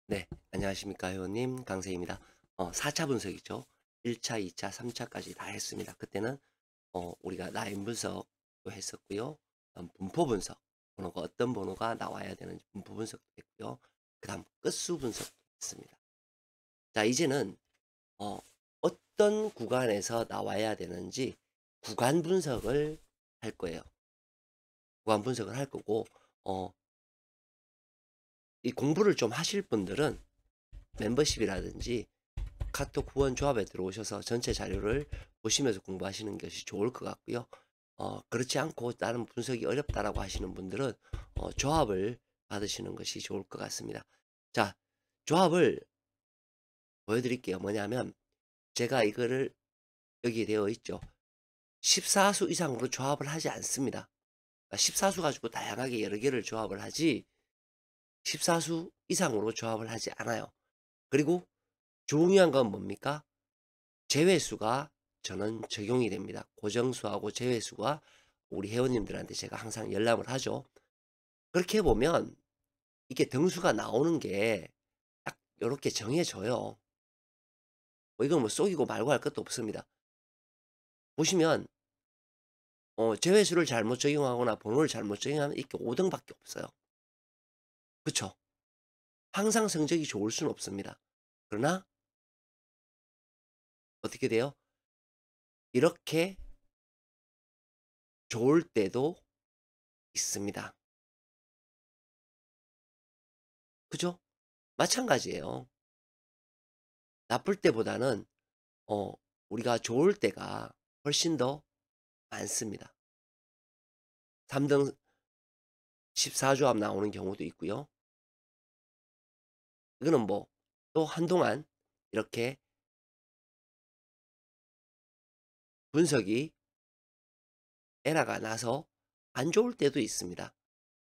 네, 안녕하십니까 회원님 강세입니다. 4차 분석이죠. 1차, 2차, 3차까지 다 했습니다. 그때는 우리가 라인 분석도 했었고요. 분포 분석, 번호가 어떤 번호가 나와야 되는지 분포 분석도 했고요. 그다음 끝수 분석도 했습니다. 자, 이제는 어, 어떤 구간에서 나와야 되는지 구간 분석을 할 거예요. 구간 분석을 할 거고 어, 이 공부를 좀 하실 분들은 멤버십이라든지 카톡 후원 조합에 들어오셔서 전체 자료를 보시면서 공부하시는 것이 좋을 것 같고요. 그렇지 않고 나는 분석이 어렵다라고 하시는 분들은 조합을 받으시는 것이 좋을 것 같습니다. 자, 조합을 보여드릴게요. 뭐냐면 제가 이거를 여기 되어 있죠. 14수 이상으로 조합을 하지 않습니다. 14수 가지고 다양하게 여러 개를 조합을 하지 14수 이상으로 조합을 하지 않아요. 그리고 중요한 건 뭡니까? 제외수가 저는 적용이 됩니다. 고정수하고 제외수가 우리 회원님들한테 제가 항상 열람을 하죠. 그렇게 보면 이게 등수가 나오는 게 딱 요렇게 정해져요. 이건 뭐 속이고 말고 할 것도 없습니다. 보시면 제외수를 잘못 적용하거나 번호를 잘못 적용하면 이렇게 5등밖에 없어요. 그쵸? 항상 성적이 좋을 수는 없습니다. 그러나 어떻게 돼요? 이렇게 좋을 때도 있습니다. 그죠? 마찬가지예요. 나쁠 때보다는 어 우리가 좋을 때가 훨씬 더 많습니다. 3등 14조합 나오는 경우도 있고요. 이거는 뭐 또 한동안 이렇게 분석이 에러가 나서 안 좋을 때도 있습니다.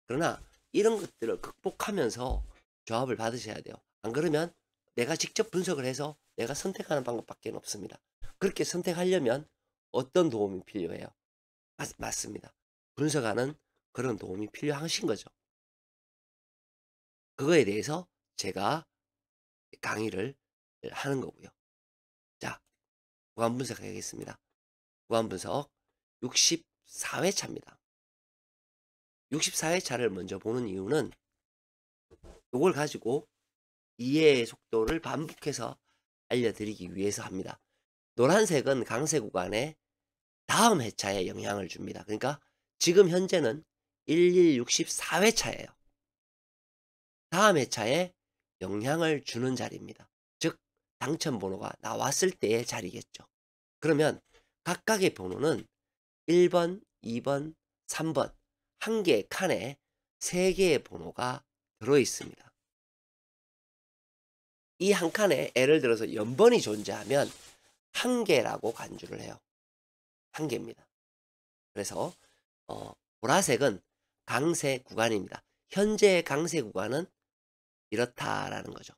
그러나 이런 것들을 극복하면서 조합을 받으셔야 돼요. 안 그러면 내가 직접 분석을 해서 내가 선택하는 방법밖에 없습니다. 그렇게 선택하려면 어떤 도움이 필요해요? 맞습니다. 분석하는 그런 도움이 필요하신 거죠. 그거에 대해서 제가 강의를 하는 거고요. 자, 구간 분석하겠습니다. 구간 분석 64회차입니다. 64회차를 먼저 보는 이유는 이걸 가지고 이해의 속도를 반복해서 알려드리기 위해서 합니다. 노란색은 강세 구간의 다음 회차에 영향을 줍니다. 그러니까 지금 현재는 1164회차예요. 다음 회차에 영향을 주는 자리입니다. 즉 당첨 번호가 나왔을 때의 자리겠죠. 그러면 각각의 번호는 1번, 2번, 3번 한 개의 칸에 3개의 번호가 들어 있습니다. 이 한 칸에 예를 들어서 연번이 존재하면 한 개라고 간주를 해요. 한 개입니다. 그래서 보라색은 강세 구간입니다. 현재의 강세 구간은 이렇다라는 거죠.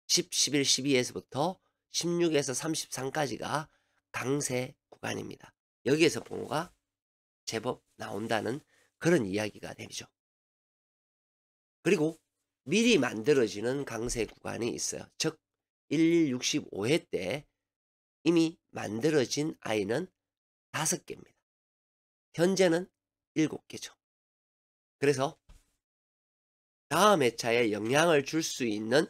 10, 11, 12에서부터 16에서 33까지가 강세 구간입니다. 여기에서 번호가 제법 나온다는 그런 이야기가 되죠. 그리고 미리 만들어지는 강세 구간이 있어요. 즉 1165회 때 이미 만들어진 아이는 5개입니다. 현재는 7개죠. 그래서 다음 회차에 영향을 줄 수 있는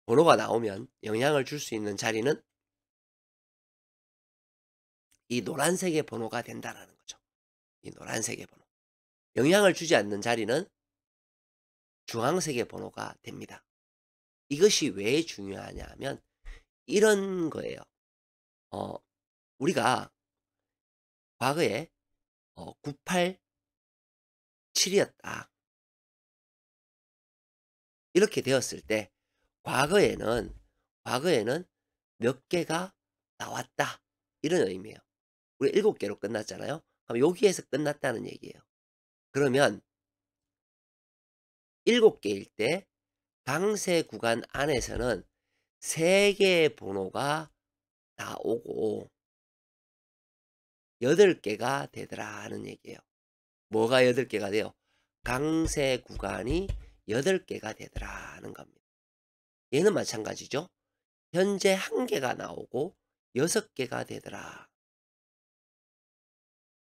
번호가 나오면 영향을 줄 수 있는 자리는 이 노란색의 번호가 된다라는 거죠. 이 노란색의 번호. 영향을 주지 않는 자리는 주황색의 번호가 됩니다. 이것이 왜 중요하냐 하면 이런 거예요. 어, 우리가 과거에 987이었다. 이렇게 되었을 때 과거에는 몇 개가 나왔다. 이런 의미예요. 우리 7개로 끝났잖아요. 그럼 여기에서 끝났다는 얘기예요. 그러면 7개일 때 강세 구간 안에서는 3개의 번호가 나오고 8개가 되더라는 얘기예요. 뭐가 8개가 돼요? 강세 구간이 8개가 되더라는 겁니다. 얘는 마찬가지죠. 현재 1개가 나오고 6개가 되더라.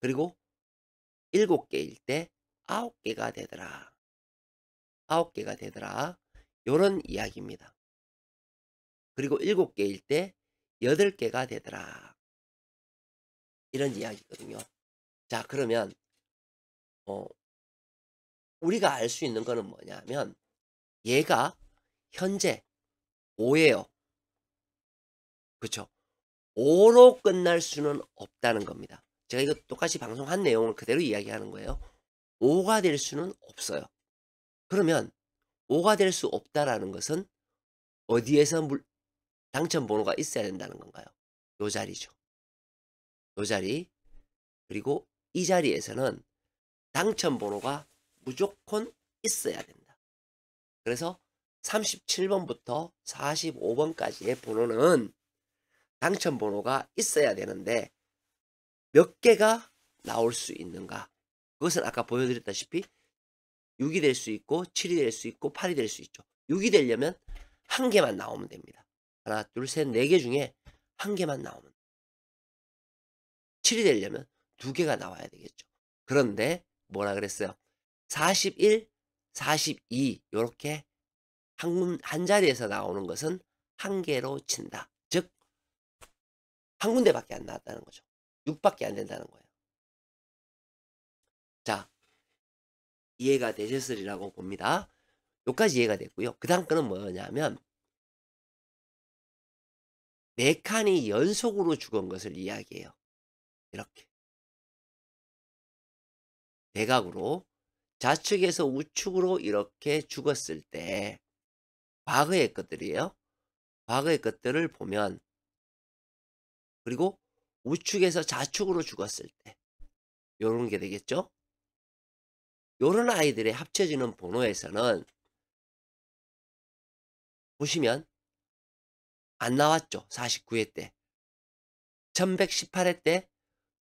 그리고 7개일 때 9개가 되더라. 9개가 되더라. 요런 이야기입니다. 그리고 7개일 때 8개가 되더라. 이런 이야기거든요. 자, 그러면 우리가 알 수 있는 거는 뭐냐면 얘가 현재 5예요. 그쵸? 5로 끝날 수는 없다는 겁니다. 제가 이거 똑같이 방송한 내용을 그대로 이야기하는 거예요. 5가 될 수는 없어요. 그러면 5가 될 수 없다라는 것은 어디에서 당첨 번호가 있어야 된다는 건가요? 요 자리죠. 요 자리. 그리고 이 자리에서는 당첨 번호가 무조건 있어야 된다. 그래서 37번부터 45번까지의 번호는 당첨 번호가 있어야 되는데 몇 개가 나올 수 있는가? 그것은 아까 보여드렸다시피 6이 될 수 있고 7이 될 수 있고 8이 될 수 있죠. 6이 되려면 1개만 나오면 됩니다. 하나, 둘, 셋, 4개 중에 1개만 나오면 7이 되려면 2개가 나와야 되겠죠. 그런데 뭐라 그랬어요? 41, 42 요렇게 한 자리에서 나오는 것은 1개로 친다. 즉 한 군데밖에 안 나왔다는 거죠. 6밖에 안 된다는 거예요. 자, 이해가 되셨으리라고 봅니다. 여기까지 이해가 됐고요. 그 다음 거는 뭐냐면 4칸이 연속으로 죽은 것을 이야기해요. 이렇게 대각으로 좌측에서 우측으로 이렇게 죽었을 때 과거의 것들이에요. 과거의 것들을 보면 그리고 우측에서 좌측으로 죽었을 때 요런 게 되겠죠. 요런 아이들의 합쳐지는 번호에서는 보시면 안 나왔죠. 49회 때 1118회 때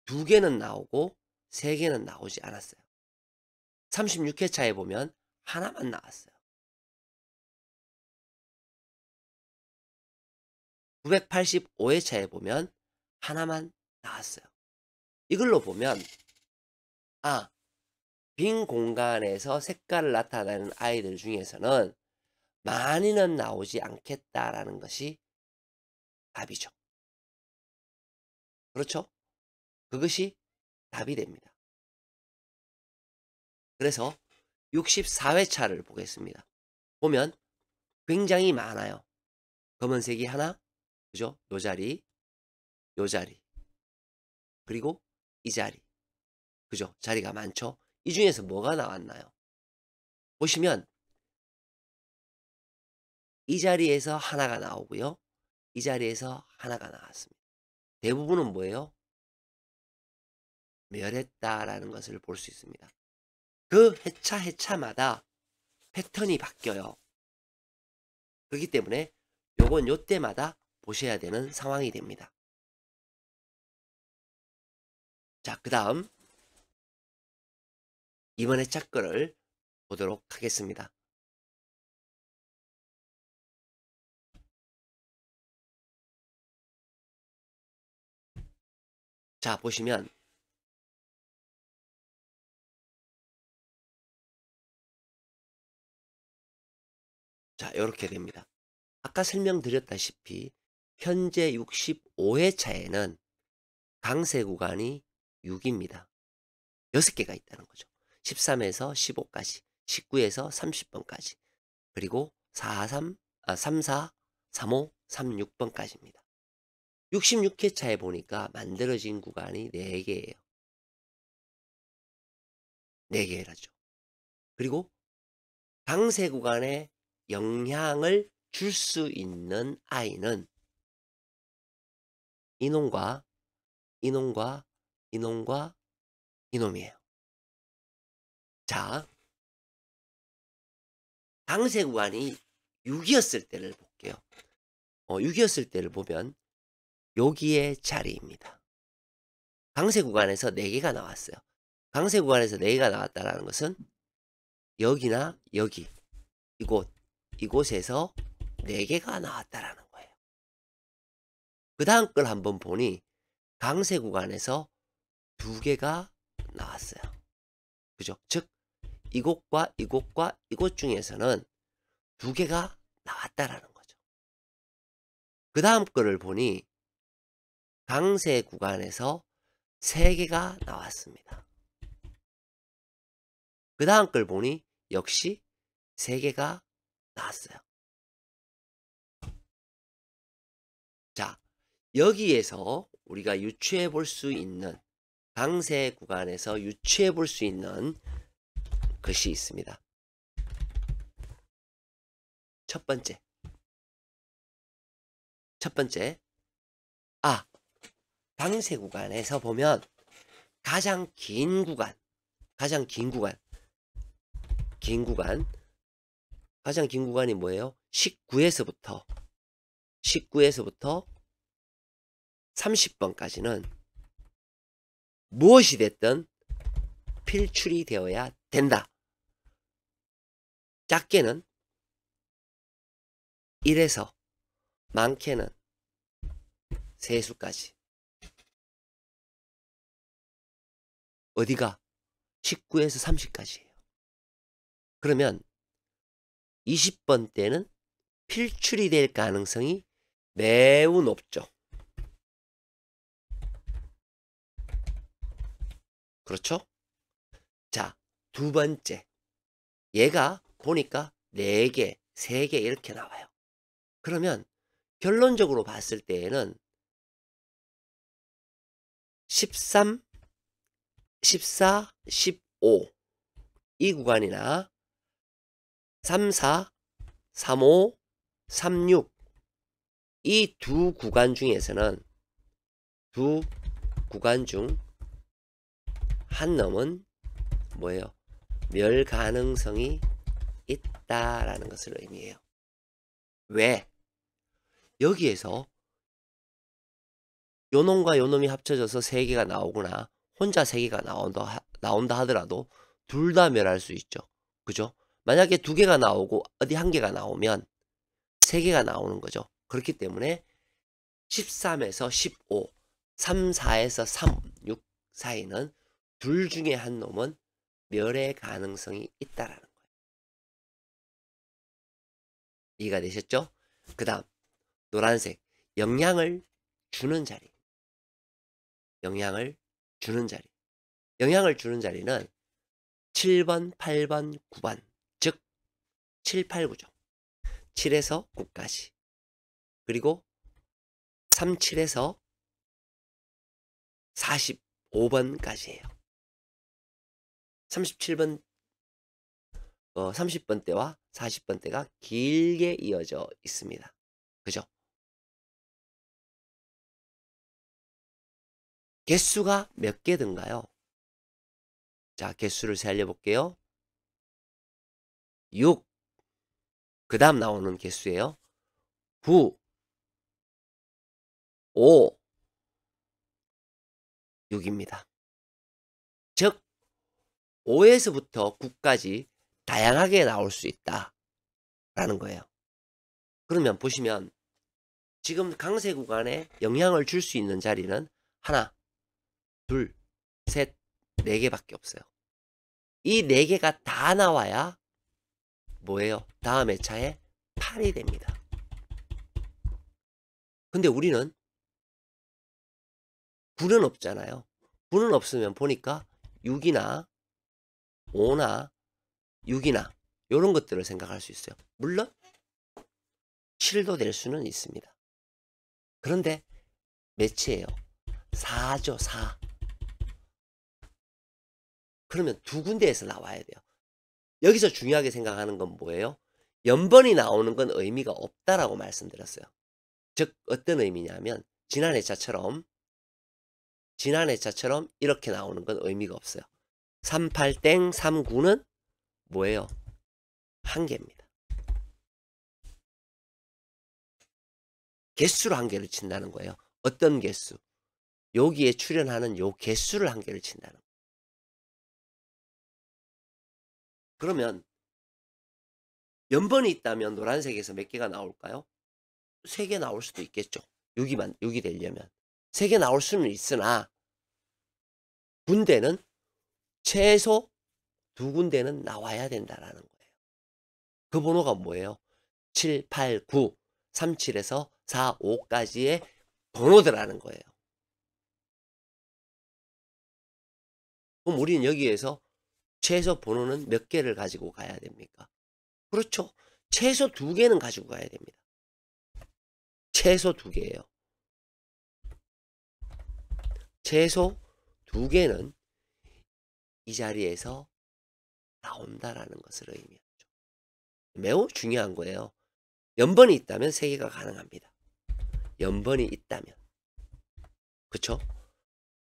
2개는 나오고 3개는 나오지 않았어요. 36회 차에 보면 하나만 나왔어요. 985회 차에 보면 하나만 나왔어요. 이걸로 보면 빈 공간에서 색깔을 나타내는 아이들 중에서는 많이는 나오지 않겠다라는 것이 답이죠. 그렇죠? 그것이 답이 됩니다. 그래서 64회 차를 보겠습니다. 보면 굉장히 많아요. 검은색이 하나, 그죠? 요 자리, 요 자리, 그리고 이 자리, 그죠? 자리가 많죠? 이 중에서 뭐가 나왔나요? 보시면 이 자리에서 하나가 나오고요. 이 자리에서 하나가 나왔습니다. 대부분은 뭐예요? 멸했다라는 것을 볼 수 있습니다. 그 해차마다 패턴이 바뀌어요. 그렇기 때문에 요건 요때마다 보셔야 되는 상황이 됩니다. 자, 그 다음 이번 회차 거를 보도록 하겠습니다. 자, 보시면 자, 이렇게 됩니다. 아까 설명드렸다시피 현재 65회 차에는 강세 구간이 6입니다. 6개가 있다는 거죠. 13에서 15까지, 19에서 30번까지, 그리고 34, 35, 36번까지입니다. 66회 차에 보니까 만들어진 구간이 4개예요. 4개라죠. 그리고 강세 구간에 영향을 줄 수 있는 아이는 이놈과 이놈과 이놈과 이놈이에요. 자, 강세 구간이 6이었을 때를 볼게요. 6이었을 때를 보면 여기에 자리입니다. 강세 구간에서 4개가 나왔어요. 강세 구간에서 4개가 나왔다는 것은 여기나 여기 이곳에서 4개가 나왔다라는 거예요. 그 다음 걸 한번 보니 강세 구간에서 2개가 나왔어요. 그죠? 즉 이곳과 이곳과 이곳 중에서는 2개가 나왔다라는 거죠. 그 다음 거를 보니 강세 구간에서 3개가 나왔습니다. 그 다음 걸 보니 역시 3개가 나왔어요. 자, 여기에서 우리가 유추해 볼 수 있는, 강세 구간에서 유추해 볼 수 있는 것이 있습니다. 첫 번째, 강세 구간에서 보면 가장 긴 구간이 뭐예요? 19에서부터 30번까지는 무엇이 됐든 필출이 되어야 된다. 작게는 1에서 많게는 세수까지. 어디가? 19에서 30까지예요. 그러면 20번 때는 필출이 될 가능성이 매우 높죠. 그렇죠? 자, 두 번째. 얘가 보니까 4개, 3개 이렇게 나와요. 그러면 결론적으로 봤을 때에는 13, 14, 15 이 구간이나 34, 35, 36 이 두 구간 중에서는 한 놈은 뭐예요? 멸 가능성이 있다라는 것을 의미해요. 왜? 여기에서 요놈과 요놈이 합쳐져서 3개가 나오거나 혼자 3개가 나온다 하더라도 둘 다 멸할 수 있죠. 그죠? 만약에 2개가 나오고 어디 1개가 나오면 3개가 나오는 거죠. 그렇기 때문에 13에서 15, 3, 4에서 3, 6 사이는 둘 중에 한 놈은 멸의 가능성이 있다라는 거예요. 이해가 되셨죠? 그 다음 노란색, 영향을 주는 자리. 영향을 주는 자리는 7번, 8번, 9번, 즉 7, 8, 9죠. 7에서 9까지. 그리고 37에서 45번까지예요. 37번, 30번대와 40번대가 길게 이어져 있습니다. 그죠? 개수가 몇 개든가요? 자, 개수를 살려볼게요. 6. 그 다음 나오는 개수예요. 9, 5, 6입니다. 즉 5에서부터 9까지 다양하게 나올 수 있다라는 거예요. 그러면 보시면 지금 강세 구간에 영향을 줄 수 있는 자리는 하나, 둘, 셋, 4개밖에 없어요. 이 4개가 다 나와야 뭐예요? 다음 회차에 8이 됩니다. 근데 우리는 9는 없잖아요. 9는 없으면 보니까 6이나 5나 6이나 이런 것들을 생각할 수 있어요. 물론 7도 될 수는 있습니다. 그런데 몇이에요? 4죠, 4. 그러면 두 군데에서 나와야 돼요. 여기서 중요하게 생각하는 건 뭐예요? 연번이 나오는 건 의미가 없다라고 말씀드렸어요. 즉 어떤 의미냐면 지난 회차처럼 이렇게 나오는 건 의미가 없어요. 38땡 39는 뭐예요? 1개입니다. 개수로 1개를 친다는 거예요. 어떤 개수? 여기에 출연하는 요 개수를 1개를 친다는 거예요. 그러면 연번이 있다면 노란색에서 몇 개가 나올까요? 3개 나올 수도 있겠죠. 6이 되려면. 3개 나올 수는 있으나 군대는 최소 2군데는 나와야 된다라는 거예요. 그 번호가 뭐예요? 7, 8, 9, 37에서 4, 5까지의 번호들라는 거예요. 그럼 우리는 여기에서 최소 번호는 몇 개를 가지고 가야 됩니까? 그렇죠. 최소 2개는 가지고 가야 됩니다. 최소 2개예요. 최소 2개는 이 자리에서 나온다라는 것을 의미하죠. 매우 중요한 거예요. 연번이 있다면 3개가 가능합니다. 연번이 있다면. 그쵸?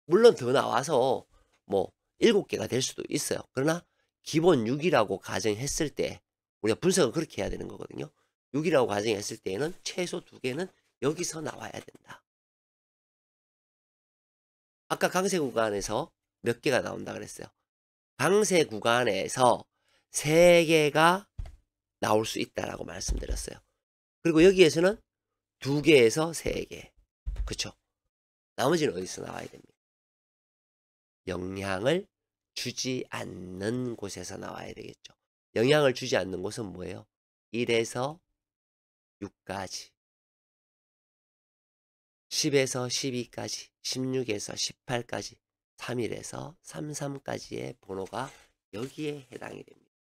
물론 더 나와서 뭐 7개가 될 수도 있어요. 그러나 기본 6이라고 가정했을 때 우리가 분석을 그렇게 해야 되는 거거든요. 6이라고 가정했을 때에는 최소 2개는 여기서 나와야 된다. 아까 강세 구간에서 몇 개가 나온다 그랬어요. 강세 구간에서 3개가 나올 수 있다라고 말씀드렸어요. 그리고 여기에서는 2개에서 3개. 그쵸? 나머지는 어디서 나와야 됩니까? 영향을 주지 않는 곳에서 나와야 되겠죠. 영향을 주지 않는 곳은 뭐예요? 1에서 6까지, 10에서 12까지, 16에서 18까지, 3일에서 33까지의 번호가 여기에 해당이 됩니다.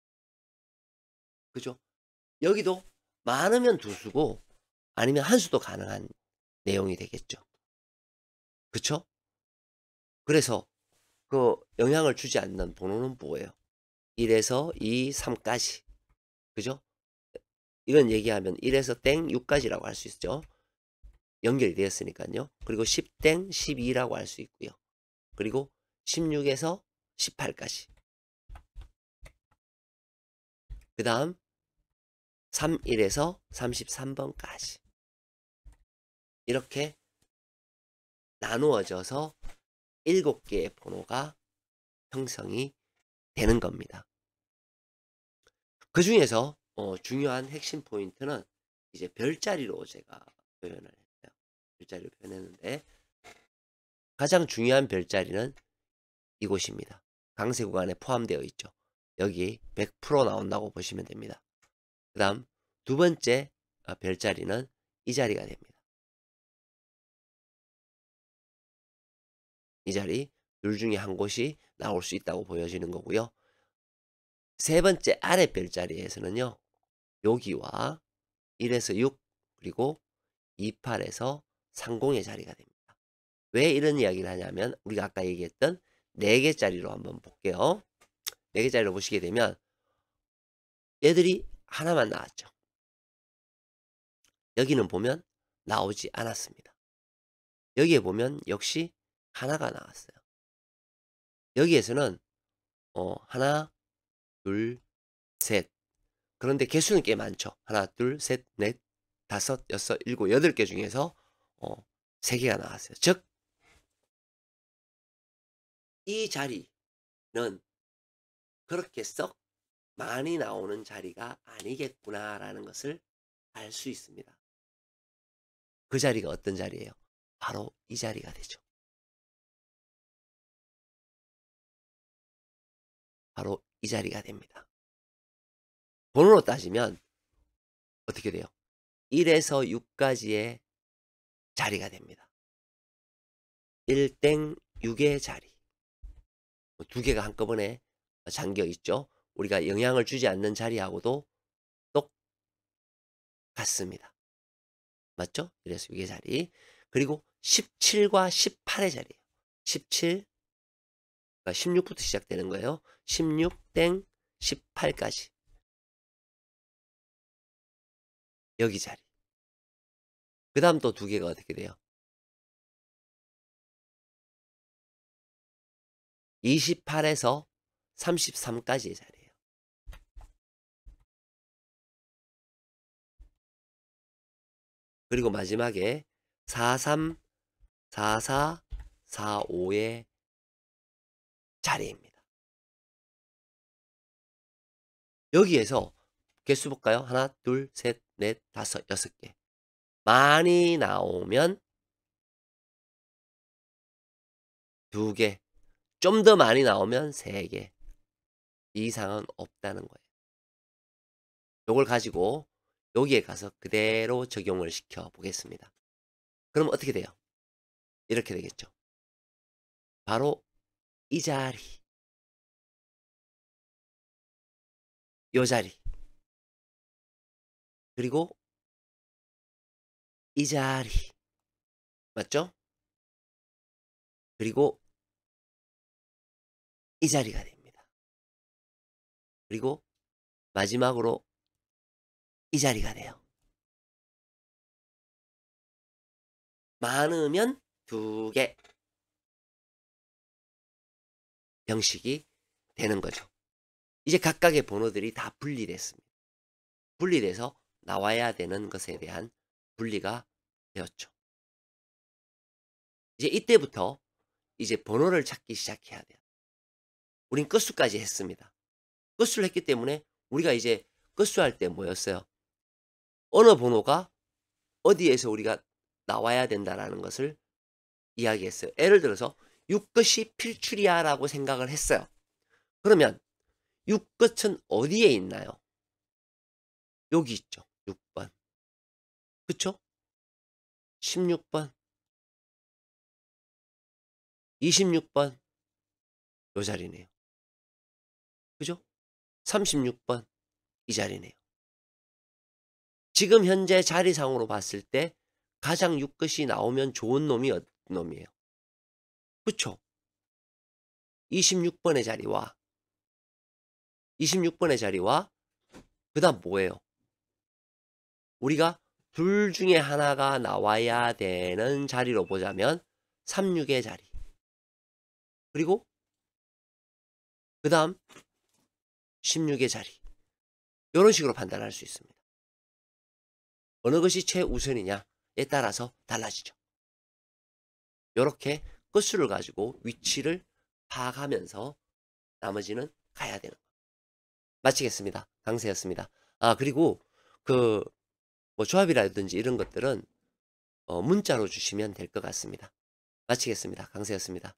그죠? 여기도 많으면 2수고 아니면 1수도 가능한 내용이 되겠죠. 그쵸? 그래서 그 영향을 주지 않는 번호는 뭐예요? 1에서 2, 3까지. 그죠? 이건 얘기하면 1에서 땡 6까지라고 할 수 있죠. 연결이 되었으니까요. 그리고 10땡 12라고 할 수 있고요. 그리고 16에서 18까지. 그 다음 31에서 33번까지. 이렇게 나누어져서 7개의 번호가 형성이 되는 겁니다. 그 중에서 중요한 핵심 포인트는 이제 별자리로 제가 표현을 했어요. 별자리로 표현했는데 가장 중요한 별자리는 이곳입니다. 강세 구간에 포함되어 있죠. 여기 100% 나온다고 보시면 됩니다. 그 다음 2번째 별자리는 이 자리가 됩니다. 이 자리 둘 중에 한 곳이 나올 수 있다고 보여지는 거고요. 3번째 아래 별자리에서는요. 여기와 1에서 6 그리고 28에서 30의 자리가 됩니다. 왜 이런 이야기를 하냐면 우리가 아까 얘기했던 4개짜리로 한번 볼게요. 4개짜리로 보시게 되면 얘들이 하나만 나왔죠. 여기는 보면 나오지 않았습니다. 여기에 보면 역시 하나가 나왔어요. 여기에서는 하나, 둘, 셋. 그런데 개수는 꽤 많죠. 하나, 둘, 셋, 넷, 다섯, 여섯, 일곱, 8개 중에서 3개가 나왔어요. 즉, 이 자리는 그렇게 썩 많이 나오는 자리가 아니겠구나라는 것을 알 수 있습니다. 그 자리가 어떤 자리예요? 바로 이 자리가 되죠. 바로 이 자리가 됩니다. 번호로 따지면 어떻게 돼요? 1에서 6까지의 자리가 됩니다. 1땡 6의 자리. 2개가 한꺼번에 잠겨 있죠. 우리가 영향을 주지 않는 자리하고도 똑같습니다. 맞죠? 1에서 6의 자리. 그리고 17과 18의 자리예요. 17, 그러니까 16부터 시작되는 거예요. 16땡 18까지. 여기 자리. 그 다음 또 2개가 어떻게 돼요? 28에서 33까지의 자리예요. 그리고 마지막에 43, 44, 45의 자리입니다. 여기에서 개수 볼까요? 하나, 둘, 셋, 넷, 다섯, 여섯 개. 많이 나오면 두 개. 좀 더 많이 나오면 세 개. 이상은 없다는 거예요. 요걸 가지고 여기에 가서 그대로 적용을 시켜 보겠습니다. 그럼 어떻게 돼요? 이렇게 되겠죠. 바로 이 자리, 요 자리, 그리고 이 자리. 맞죠? 그리고 이 자리가 됩니다. 그리고 마지막으로 이 자리가 돼요. 많으면 두 개 형식이 되는 거죠. 이제 각각의 번호들이 다 분리됐습니다. 분리돼서 나와야 되는 것에 대한 분리가 되었죠. 이제 이때부터 이제 번호를 찾기 시작해야 돼요. 우린 끝수까지 했습니다. 끝수를 했기 때문에 우리가 이제 끝수할 때 뭐였어요? 어느 번호가 어디에서 우리가 나와야 된다라는 것을 이야기했어요. 예를 들어서 6끝이 필출이야라고 생각을 했어요. 그러면 6끝은 어디에 있나요? 여기 있죠. 6번. 그쵸? 16번, 26번 요 자리네요. 그죠? 36번 이 자리네요. 지금 현재 자리상으로 봤을 때 가장 6끝이 나오면 좋은 놈이 어떤 놈이에요? 그쵸? 26번의 자리와 26번의 자리와 그다음 뭐예요? 우리가 둘 중에 하나가 나와야 되는 자리로 보자면 36의 자리. 그리고 그다음 16의 자리. 이런 식으로 판단할 수 있습니다. 어느 것이 최우선이냐에 따라서 달라지죠. 이렇게 끝수를 가지고 위치를 파악하면서 나머지는 가야 되는 거예요. 마치겠습니다. 강세였습니다. 아, 그리고 그 뭐 조합이라든지 이런 것들은 문자로 주시면 될 것 같습니다. 마치겠습니다. 강세였습니다.